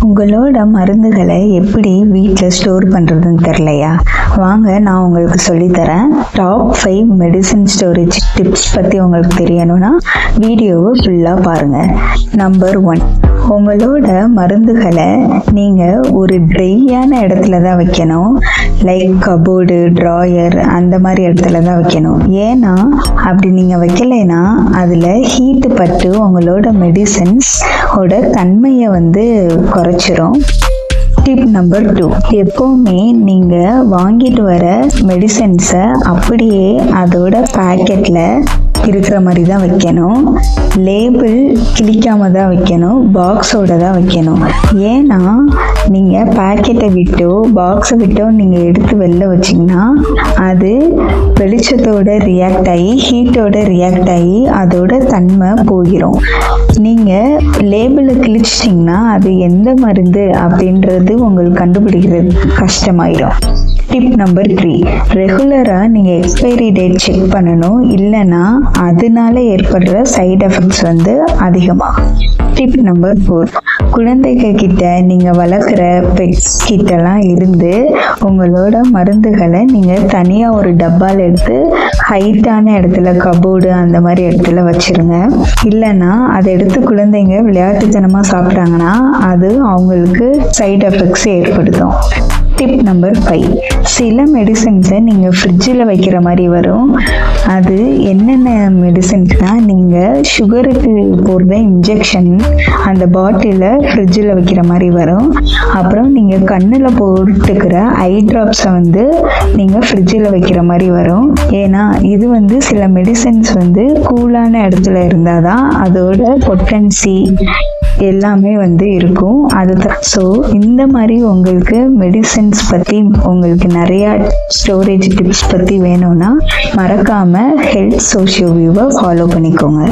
உங்களோட மருந்துகளை எப்படி வீட்டில் ஸ்டோர் பண்ணுறதுன்னு தெரிலையா? வாங்க நான் உங்களுக்கு சொல்லித்தரேன். டாப் 5 மெடிசன் ஸ்டோரேஜ் டிப்ஸ் பற்றி உங்களுக்கு தெரியணும்னா வீடியோவை ஃபுல்லாக பாருங்கள். நம்பர் 1, உங்களோட மருந்துகளை நீங்கள் ஒரு ட்ரையான இடத்துல தான் வைக்கணும். லைக் கபோர்டு, ட்ராயர் அந்த மாதிரி இடத்துல தான் வைக்கணும். ஏன்னா அப்படி நீங்கள் வைக்கலைன்னா அதில் ஹீட்டு பட்டு உங்களோட மெடிசன்ஸ் ஓட தன்மையை குறைச்சிரும். டிப் நம்பர் 2, எப்போவுமே நீங்கள் வாங்கிட்டு வர மெடிசன்ஸை அப்படியே அதோட பேக்கெட்டில் இருக்கிற மாதிரி தான் வைக்கணும். லேபிள் கிழிக்காம தான் வைக்கணும். பாக்ஸோட தான் வைக்கணும். ஏன்னா நீங்கள் பேக்கெட்டை விட்டோ பாக்ஸை விட்டோ நீங்கள் எடுத்து வெளில வச்சிங்கன்னா அது வெளிச்சத்தோட ரியாக்ட் ஆகி ஹீட்டோட ரியாக்ட் ஆகி அதோட தன்மை போயிடும். நீங்கள் லேபிளை கிழிச்சிட்டிங்கன்னா அது எந்த மருந்து அப்படின்றது உங்களுக்கு கண்டுபிடிக்கிறது கஷ்டமாயிடும். டிப் நம்பர் 3, ரெகுலராக நீங்கள் எக்ஸ்பைரி டேட் செக் பண்ணணும். இல்லைன்னா அதனால ஏற்படுற சைடு எஃபெக்ட்ஸ் அதிகமாகும். டிப் நம்பர் 4, குழந்தைகள் கிட்ட நீங்கள் வளர்க்குற பெட்ஸ் கிட்டலாம் இருந்து உங்களோட மருந்துகளை நீங்கள் தனியாக ஒரு டப்பாவில் எடுத்து ஹைட்டான இடத்துல கபோர்டு அந்த மாதிரி இடத்துல வச்சுருங்க. இல்லைன்னா அதை எடுத்து குழந்தைங்க விளையாட்டுத்தனமாக சாப்பிட்டாங்கன்னா அது அவங்களுக்கு சைடு எஃபெக்ட்ஸ் ஏற்படுத்தும். டிப் நம்பர் 5, சில மெடிசன்ஸை நீங்கள் ஃப்ரிட்ஜில் வைக்கிற மாதிரி வரும். அது என்னென்ன மெடிசன்ஸ்னால், நீங்கள் சுகருக்கு போடுற இன்ஜெக்ஷன் அந்த பாட்டிலை ஃப்ரிட்ஜில் வைக்கிற மாதிரி வரும். அப்புறம் நீங்கள் கண்ணில் போட்டுக்கிற ஐ ட்ராப்ஸை நீங்கள் ஃப்ரிட்ஜில் வைக்கிற மாதிரி வரும். ஏன்னா இது சில மெடிசன்ஸ் கூலான இடத்துல இருந்தால் தான் அதோட பொட்டன்சி எல்லாமே இருக்கும். ஸோ இந்த மாதிரி உங்களுக்கு மெடிசன்ஸ் பற்றி உங்களுக்கு நிறையா ஸ்டோரேஜ் டிப்ஸ் பற்றி வேணும்னா மறக்காமல் ஹெல்த் சோஷியோ வியூவை ஃபாலோ பண்ணிக்கோங்க.